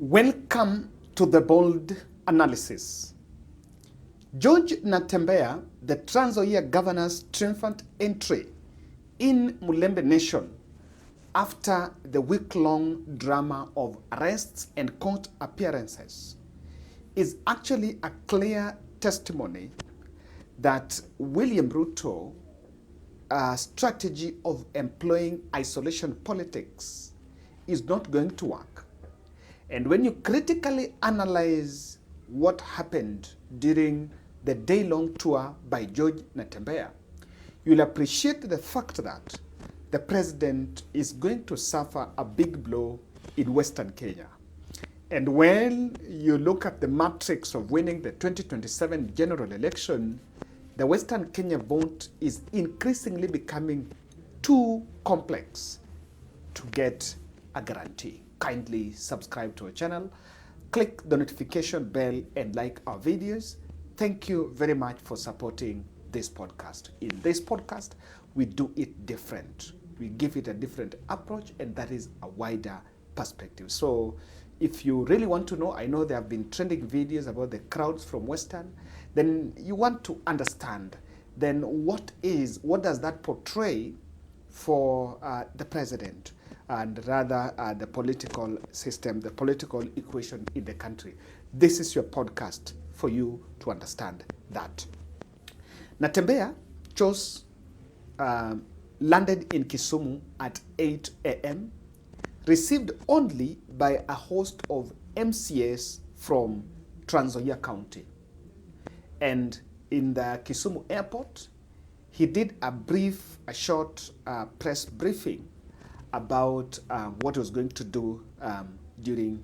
Welcome to the bold analysis. George Natembeya, the Trans Nzoia governor's triumphant entry in Mulembe Nation after the week-long drama of arrests and court appearances, is actually a clear testimony that William Ruto strategy of employing isolation politics is not going to work. And when you critically analyze what happened during the day-long tour by George Natembeya, you'll appreciate the fact that the president is going to suffer a big blow in Western Kenya. And when you look at the matrix of winning the 2027 general election, the Western Kenya vote is increasingly becoming too complex to get a guarantee. Kindly subscribe to our channel, click the notification bell and like our videos. Thank you very much for supporting this podcast. In this podcast, we do it different. We give it a different approach, and that is a wider perspective. So if you really want to know, I know there have been trending videos about the crowds from Western, then you want to understand, then what does that portray for the president? And rather the political system, the political equation in the country. This is your podcast for you to understand that. Natembeya landed in Kisumu at 8 a.m., received only by a host of MCAs from Trans Nzoia County. And in the Kisumu airport, he did a short press briefing about what he was going to do during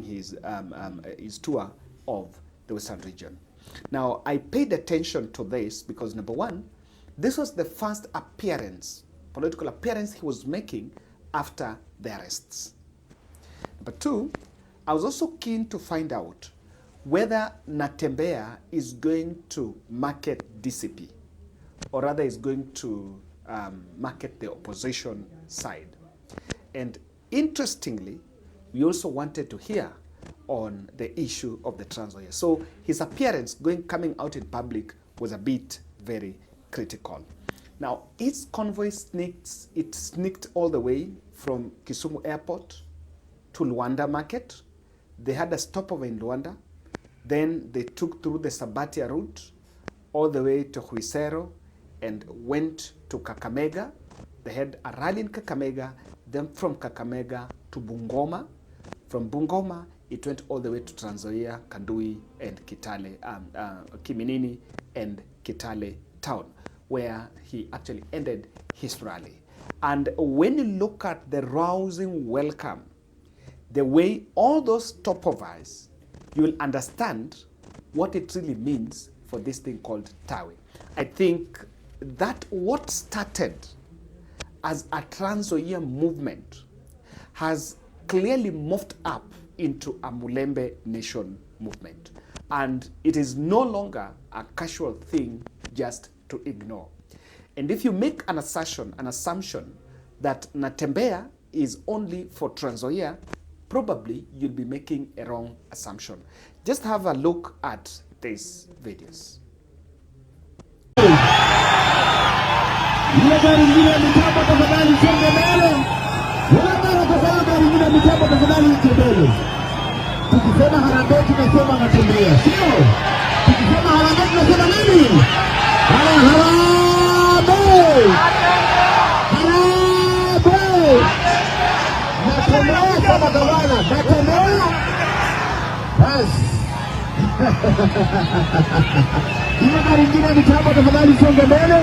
his tour of the Western region. Now, I paid attention to this because, number one, this was the first political appearance he was making after the arrests. Number two, I was also keen to find out whether Natembeya is going to market DCP, or rather is going to market the opposition side. And interestingly, we also wanted to hear on the issue of the Trans Nzoia. So his appearance coming out in public was a bit very critical. Now, its convoy sneaked all the way from Kisumu Airport to Luanda Market. They had a stopover in Luanda. Then they took through the Sabatia route all the way to Huisero and went to Kakamega. They had a rally in Kakamega, then from Kakamega to Bungoma. From Bungoma, it went all the way to Trans Nzoia, Kandui, and Kitale, Kiminini, and Kitale town, where he actually ended his rally. And when you look at the rousing welcome, the way all those stopovers, you will understand what it really means for this thing called Tawi. I think that what started as a Trans Nzoia movement has clearly morphed up into a Mulembe Nation movement. And it is no longer a casual thing just to ignore. And if you make an assumption that Natembeya is only for Trans Nzoia, probably you'll be making a wrong assumption. Just have a look at these videos. Tukisema harambee tunasema Natembeya, sio? Tukisema harambee tunasema nini? Harambee! Harambee! Natembeya kama gavana, Natembeya! Basi. Ile gari ingine ya mitambo tafadhali isonge mbele.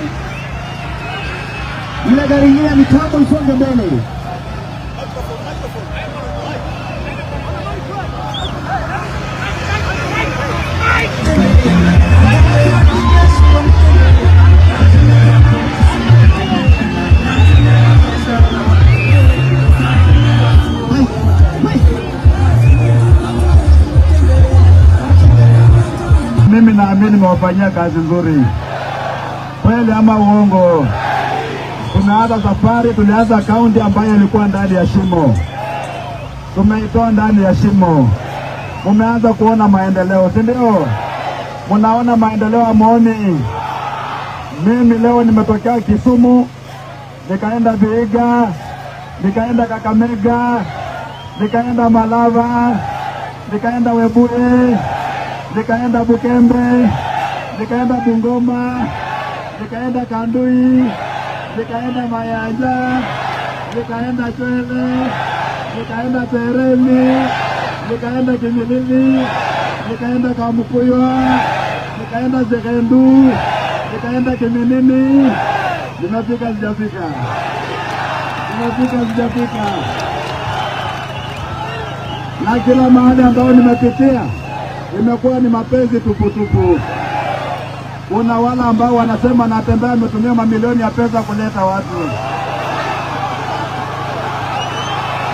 Ile gari ingine ya mitambo isonge mbele. Mimi naamini nimewafanyia kazi nzuri. Kweli ama uongo? Tunaanza safari, tulianza kaunti ambayo ilikuwa ndani ya shimo. tumeitoa ndani ya shimo. Mumeanza kuona maendeleo, si ndio? Munaona maendeleo amuoni? Mimi leo nimetokea Kisumu, nikaenda Vihiga, nikaenda Kakamega, nikaenda Malava, nikaenda Webuye, nikaenda Bukembe, nikaenda Bungoma, nikaenda Kandui, nikaenda Mayanja, nikaenda Chwele, nikaenda Teremi, nikaenda Kimilili, nikaenda Kamukuywa, nikaenda Zegendu, nikaenda Kiminini. Nimefika sijafika? Nimefika sijafika? Na kila mahali ambao nimepitia imekuwa ni mapenzi tuputupu. Kuna wala ambao wanasema Natembeya ametumia mamilioni ya pesa kuleta watu.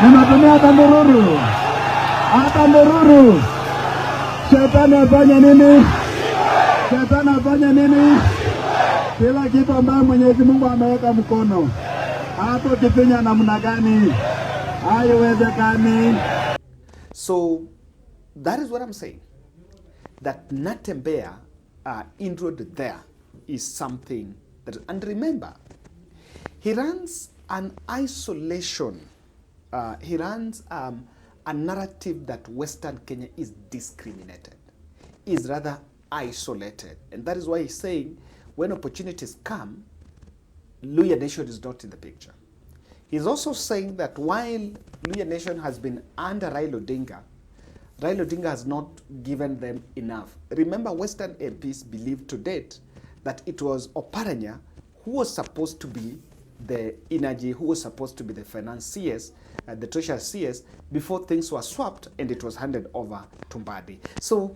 Nimetumia hata Ndururu. Hata Ndururu. Shetani afanye nini? Shetani afanye nini? Kila kitu ambayo Mwenyezi Mungu ameweka mkono. Hapo kifinya namna gani? Haiwezekani. So that is what I'm saying. That Natembeya inroad there is something that, and remember, he runs an isolation. He runs a narrative that Western Kenya is discriminated, is rather isolated. And that is why he's saying when opportunities come, Luhya Nation is not in the picture. He's also saying that while Luhya Nation has been under Raila Odinga has not given them enough. Remember, Western MPs believed to date that it was Oparanya who was supposed to be the energy, who was supposed to be the financiers, the treasurer CS, before things were swapped and it was handed over to Mbadi. So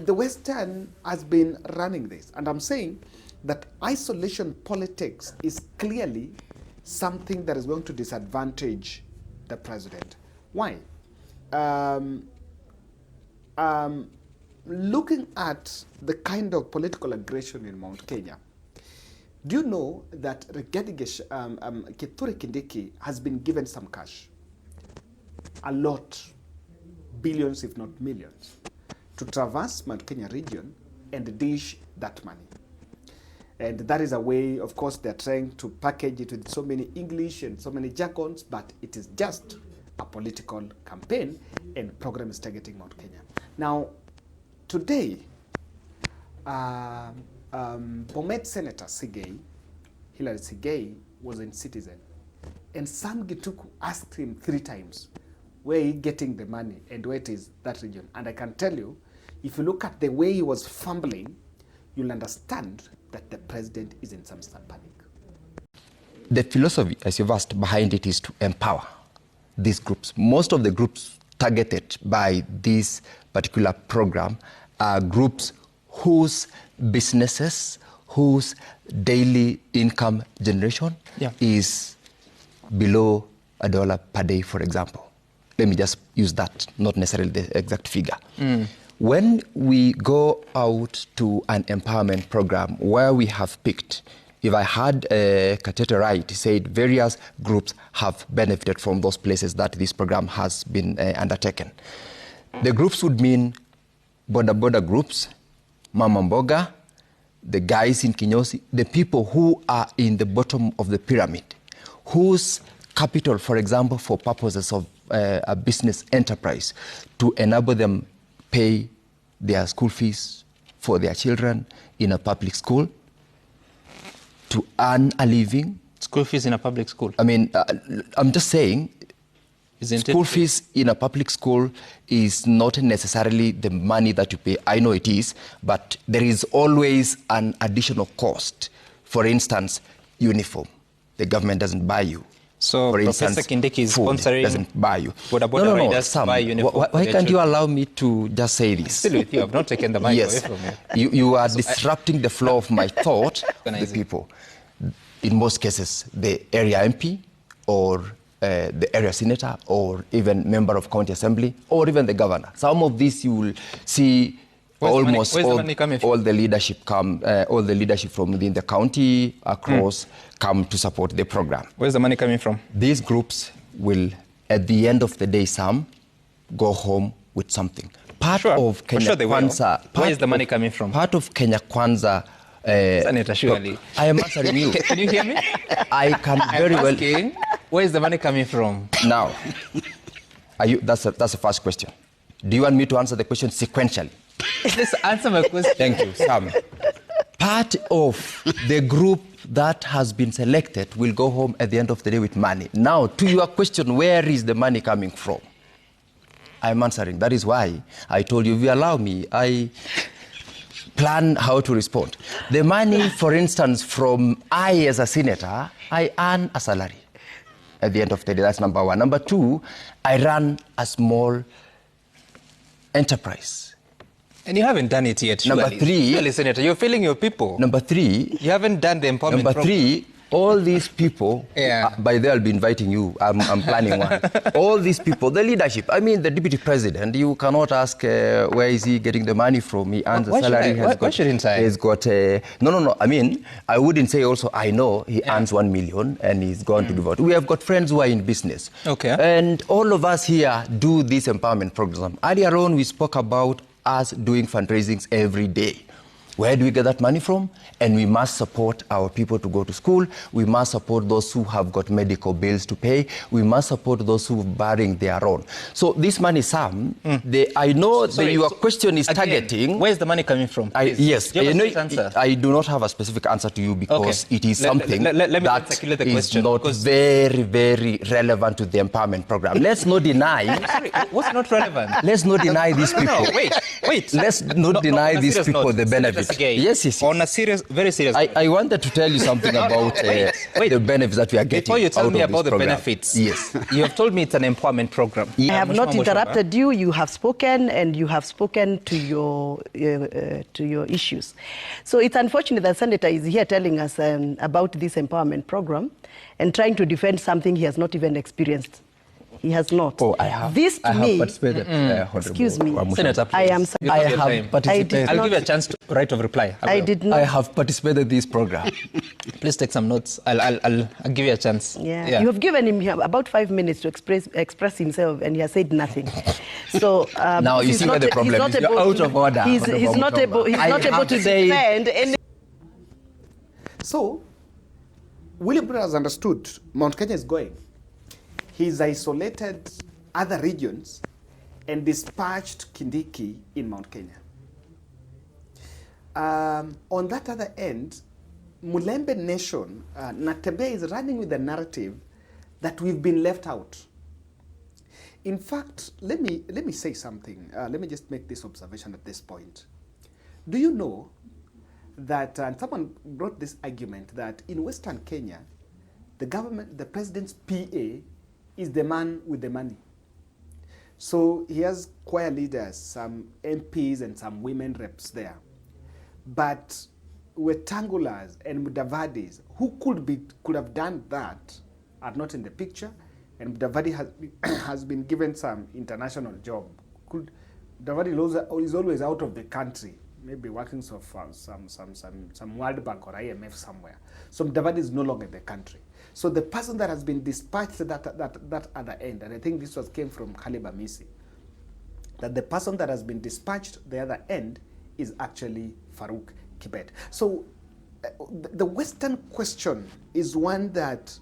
the Western has been running this. And I'm saying that isolation politics is clearly something that is going to disadvantage the president. Why? Looking at the kind of political aggression in Mount Kenya, do you know that Kithure Kindiki has been given some cash? A lot, billions if not millions, to traverse Mount Kenya region and dish that money. And that is a way, of course, they're trying to package it with so many English and so many jargons, but it is just a political campaign and program is targeting Mount Kenya. Now, today, Bomet Senator Hilary Sigei was in Citizen, and Sam Gituku asked him 3 times, where are you getting the money and where it is that region? And I can tell you, if you look at the way he was fumbling, you'll understand that the president is in some panic. The philosophy, as you've asked, behind it is to empower these groups. Most of the groups targeted by this particular program are groups whose businesses, whose daily income generation is below $1 per day, for example. Let me just use that, not necessarily the exact figure. When we go out to an empowerment program where we have picked, if I had Katete right, he said various groups have benefited from those places that this program has been undertaken. The groups would mean boda groups, Mama Mboga, the guys in Kinyosi, the people who are in the bottom of the pyramid, whose capital, for example, for purposes of a business enterprise, to enable them pay their school fees for their children in a public school, to earn a living. School fees in a public school? I mean, I'm just saying, school fees in a public school is not necessarily the money that you pay. I know it is, but there is always an additional cost. For instance, uniform. The government doesn't buy you. So, for Professor instance, Kindiki is food sponsoring. Doesn't buy you. No, Sam, buy uniform. Why can't you allow me to just say this? Still with you. I've not taken the mic away from you. You are disrupting the flow of my thought. The people, in most cases, the area MP or the area senator or even member of county assembly or even the governor. Some of these you will see almost all the leadership come, all the leadership from within the county across come to support the program. Where's the money coming from? These groups will at the end of the day, some go home with something. Part of Kenya Kwanza. Where is the money coming from? Part of Kenya Kwanza. Senator, surely. I am answering you. Can you hear me? I can very well. Asking, where is the money coming from? Now, that's the first question. Do you want me to answer the question sequentially? Let's answer my question. Thank you, Sam. Part of the group that has been selected will go home at the end of the day with money. Now, to your question, where is the money coming from? I'm answering. That is why I told you, if you allow me, I plan how to respond. The money, for instance, from I as a senator, I earn a salary at the end of the day. That's number one. Number two, I run a small enterprise. And you haven't done it yet, surely. Number three... Surely, Senator, you're failing your people. Number three... You haven't done the empowerment Number three, all these people... by there I'll be inviting you. I'm planning one. All these people, the leadership. I mean, the deputy president, you cannot ask where is he getting the money from. He earns a salary. Why shouldn't I? He's got... No. I mean, I wouldn't say also, I know he earns 1 million and he's going to devote. We have got friends who are in business. Okay. And all of us here do this empowerment program. Earlier on, we spoke about us doing fundraisings every day. Where do we get that money from? And we must support our people to go to school. We must support those who have got medical bills to pay. We must support those who are bearing their own. So this money, Sam, I know your question is targeting... Where is the money coming from? Yes. Do you have a answer? I do not have a specific answer to you because it is something let me that is not very, very relevant to the empowerment program. Let's not deny... Sorry, what's not relevant? Let's not deny these people. No, wait. Let's not deny these people the benefits. Yes. On a serious, very serious note. I wanted to tell you something about the benefits that we are getting. Before you tell out me of about this the program. benefits, yes, you have told me it's an empowerment program. I have not interrupted you. You have spoken, and you have spoken to your issues. So it's unfortunate that Senator is here telling us about this empowerment program and trying to defend something he has not even experienced. He has not. Oh, I have. This to me. Excuse me, Senator, I am. I have participated. I'll give you a chance to right of reply. I did not. I have participated in this program. Please take some notes. I'll give you a chance. Yeah. You have given him about 5 minutes to express himself, and he has said nothing. So now you see where the problem is. You're out of order. He's not able. He's not able to defend any. So, William Ruto has understood Mount Kenya is going. He's isolated other regions and dispatched Kindiki in Mount Kenya. On that other end, Mulembe Nation, Natembeya is running with the narrative that we've been left out. In fact, let me say something. Let me just make this observation at this point. Do you know that, and someone brought this argument, that in Western Kenya, the president's PA is the man with the money. So he has choir leaders, some MPs and some women reps there. But Wetangulas and Mudavadis, who could have done that, are not in the picture. And Mudavadi has been given some international job. Mudavadi is always out of the country, maybe working for some World Bank or IMF somewhere. So Mudavadi is no longer in the country. So the person that has been dispatched at that other end, and I think this came from Caleb Amisi, that the person that has been dispatched the other end is actually Farouk Kibet. So the Western question is one that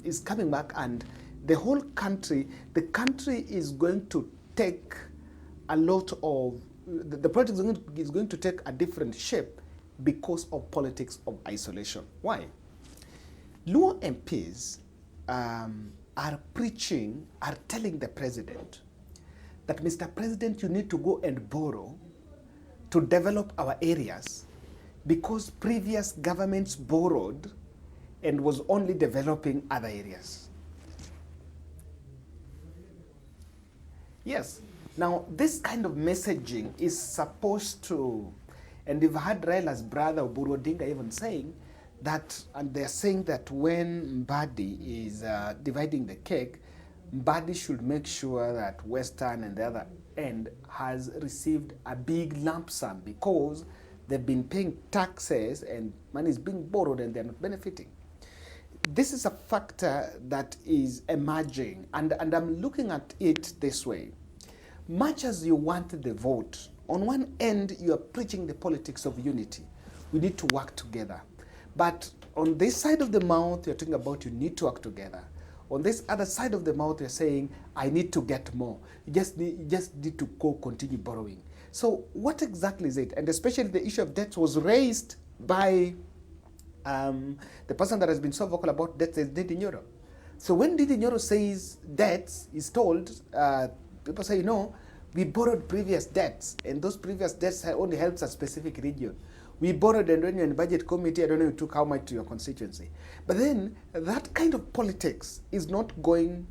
is coming back, and the whole country, the country is going to take a lot of, the project is going to take a different shape because of politics of isolation. Why? Luo MPs are telling the president that, Mr. President, you need to go and borrow to develop our areas because previous governments borrowed and was only developing other areas. Yes. Now, this kind of messaging is supposed to, and we've had Raila's brother, Oburu Odinga, even saying that, and they're saying that when Mbadi is dividing the cake, Mbadi should make sure that Western and the other end has received a big lump sum because they've been paying taxes and money is being borrowed and they're not benefiting. this is a factor that is emerging, and I'm looking at it this way. Much as you want the vote, on one end you are preaching the politics of unity. We need to work together. But on this side of the mouth, you're talking about you need to work together. On this other side of the mouth, you're saying, I need to get more. You just need to continue borrowing. So what exactly is it? And especially the issue of debt was raised by the person that has been so vocal about debt is Ndindi Nyoro. So when Ndindi Nyoro says debts, he's told, people say, no, we borrowed previous debts, and those previous debts only helps a specific region. We borrowed, and when you're in the budget committee, I don't know you took how much to your constituency. But then that kind of politics is not going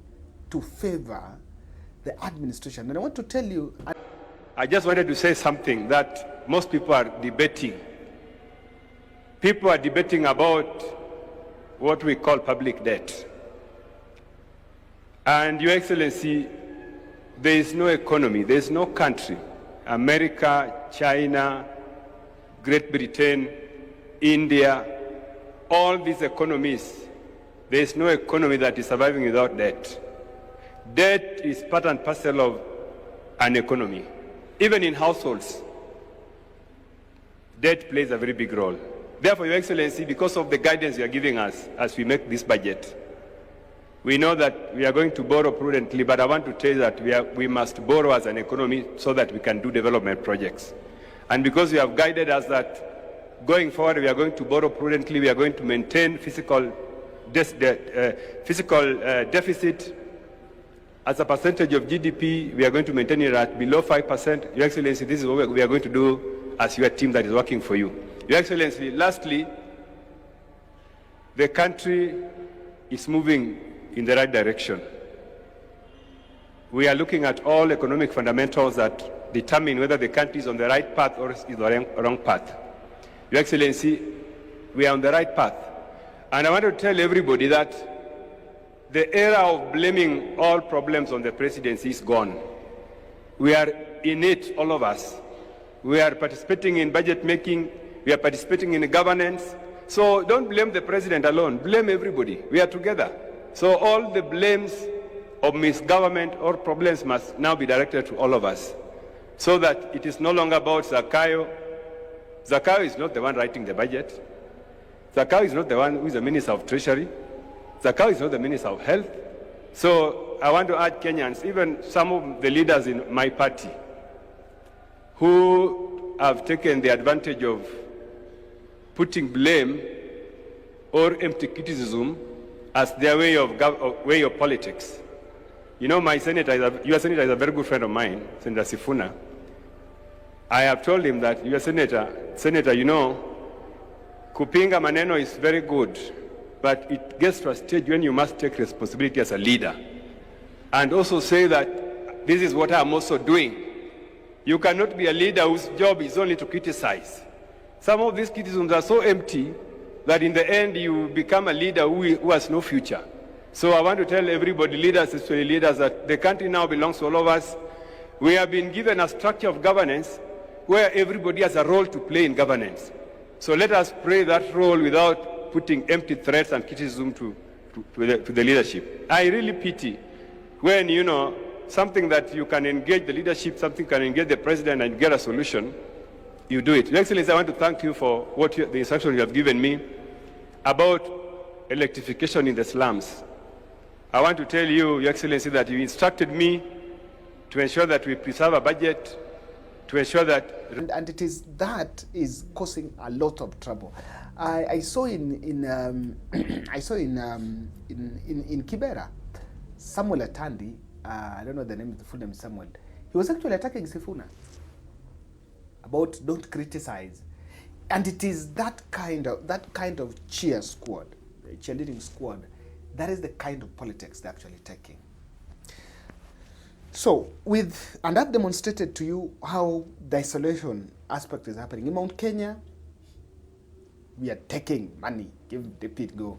to favor the administration. And I want to tell you, I just wanted to say something that most people are debating. People are debating about what we call public debt. And Your Excellency, there is no economy, there is no country, America, China, Great Britain, India, all these economies, there is no economy that is surviving without debt. Debt is part and parcel of an economy. Even in households, debt plays a very big role. Therefore, Your Excellency, because of the guidance you are giving us as we make this budget, we know that we are going to borrow prudently, but I want to tell you that we must borrow as an economy so that we can do development projects. And because you have guided us that going forward we are going to borrow prudently, we are going to maintain physical deficit as a percentage of GDP, we are going to maintain it at below 5%. Your Excellency, this is what we are going to do as your team that is working for you. Your Excellency, lastly, the country is moving in the right direction. We are looking at all economic fundamentals that determine whether the country is on the right path or is on the wrong path. Your Excellency, we are on the right path. And I want to tell everybody that the era of blaming all problems on the presidency is gone. We are in it, all of us. We are participating in budget making. We are participating in governance. So don't blame the president alone. Blame everybody. We are together. So all the blames of misgovernment or problems must now be directed to all of us, so that it is no longer about Zakayo. Zakayo is not the one writing the budget. Zakayo is not the one who is the Minister of Treasury. Zakayo is not the Minister of Health. So I want to urge Kenyans, even some of the leaders in my party, who have taken the advantage of putting blame or empty criticism as their way of politics. You know, your senator is a very good friend of mine, Senator Sifuna. I have told him that your senator, you know, kupinga maneno is very good, but it gets to a stage when you must take responsibility as a leader and also say that this is what I'm also doing. You cannot be a leader whose job is only to criticize. Some of these criticisms are so empty that in the end you become a leader who has no future. So I want to tell everybody, leaders, especially leaders, that the country now belongs to all of us. We have been given a structure of governance where everybody has a role to play in governance. So let us play that role without putting empty threats and criticism to the leadership. I really pity when, you know, something that you can engage the leadership, something can engage the president and get a solution, you do it. Your Excellency, I want to thank you for the instruction you have given me about electrification in the slums. I want to tell you, Your Excellency, that you instructed me to ensure that we preserve a budget, to ensure that... And it is that is causing a lot of trouble. I saw in Kibera, Samuel Atandi, I don't know the name, the full name is Samuel, he was actually attacking Sifuna about don't criticize. And it is that kind of cheerleading squad, that is the kind of politics they're actually taking. So, and I've demonstrated to you how the isolation aspect is happening. In Mount Kenya, we are taking money, give the pit go.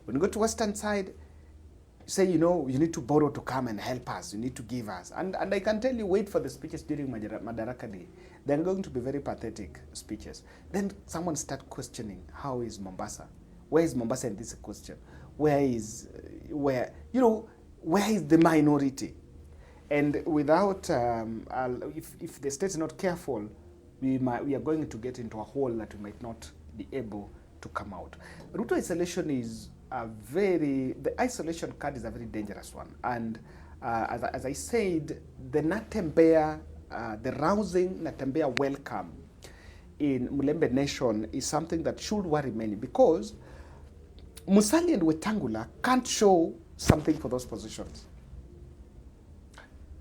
When you go to Western side, say, you know, you need to borrow to come and help us, you need to give us. And I can tell you, wait for the speeches during Madaraka Day. They're going to be very pathetic speeches. Then someone start questioning, how is Mombasa? Where is Mombasa in this question? where is the minority? And without, if the state is not careful, we are going to get into a hole that we might not be able to come out. Ruto isolation is the isolation card is a very dangerous one. And as I said, the Natembeya, the rousing Natembeya welcome in Mulembe Nation is something that should worry many, because Musalia and Wetangula can't show something for those positions.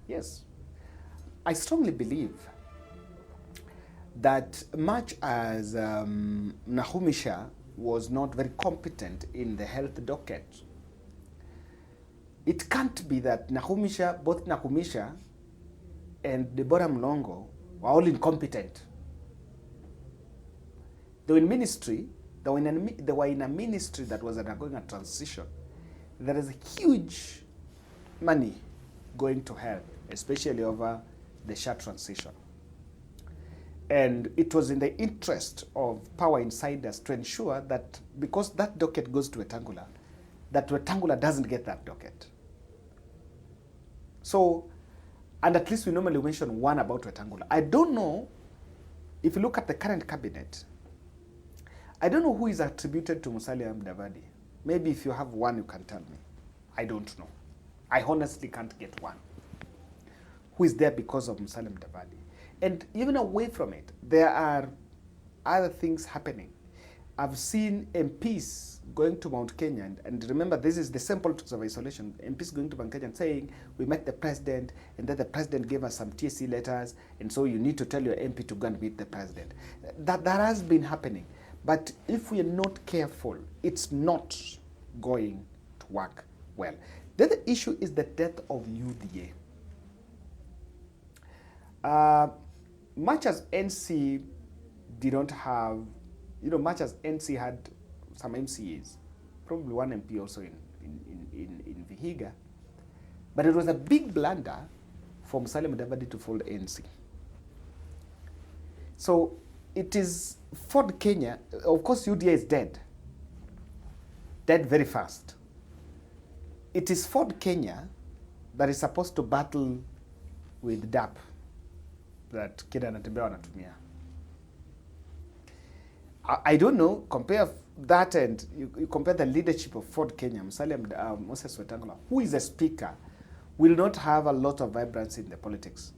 Yes, I strongly believe that much as Nahumisha was not very competent in the health docket, it can't be that both Nahumisha and Deborah Mlongo were all incompetent. They were in ministry, they were in a ministry that was undergoing a transition. There is huge money going to help, especially over the SHA transition. And it was in the interest of power insiders to ensure that, because that docket goes to Wetangula, that Wetangula doesn't get that docket. So, and at least we normally mention one about Wetangula. I don't know, if you look at the current cabinet, I don't know who is attributed to Musalia Mudavadi. Maybe if you have one, you can tell me. I don't know. I honestly can't get one. Who is there because of Musalia Mudavadi? And even away from it, there are other things happening. I've seen MPs going to Mount Kenya, and remember, this is the same politics of isolation. MPs going to Mount Kenya and saying, we met the president, and then the president gave us some TSC letters, and so you need to tell your MP to go and meet the president. That has been happening. But if we are not careful, it's not going to work well. The other issue is the death of UDA. Much as NC did not have, much as NC had some MCAs, probably one MP also in Vihiga, but it was a big blunder for Musalia Mudavadi to fold NC. So it is Ford Kenya, of course UDA is dead very fast. It is Ford Kenya that is supposed to battle with DAP that Kenya Natembeya wanatumia. I don't know, compare that and you compare the leadership of Ford Kenya, Moses Wetangula, who is a speaker, will not have a lot of vibrancy in the politics,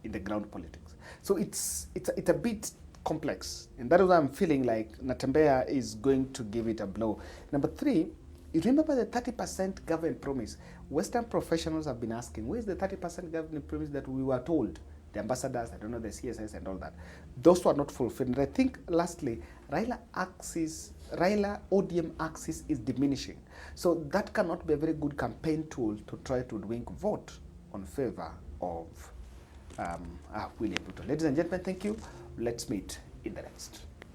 in the ground politics. So it's a bit complex, and that is why I'm feeling like Natembeya is going to give it a blow. Number three, you remember the 30% government promise. Western professionals have been asking, where is the 30% government promise that we were told? The ambassadors, I don't know, the CSS and all that. Those were not fulfilled. And I think, lastly, Raila ODM axis is diminishing. So that cannot be a very good campaign tool to try to win vote on favor of William Ruto. Ladies and gentlemen, thank you. Let's meet in the next.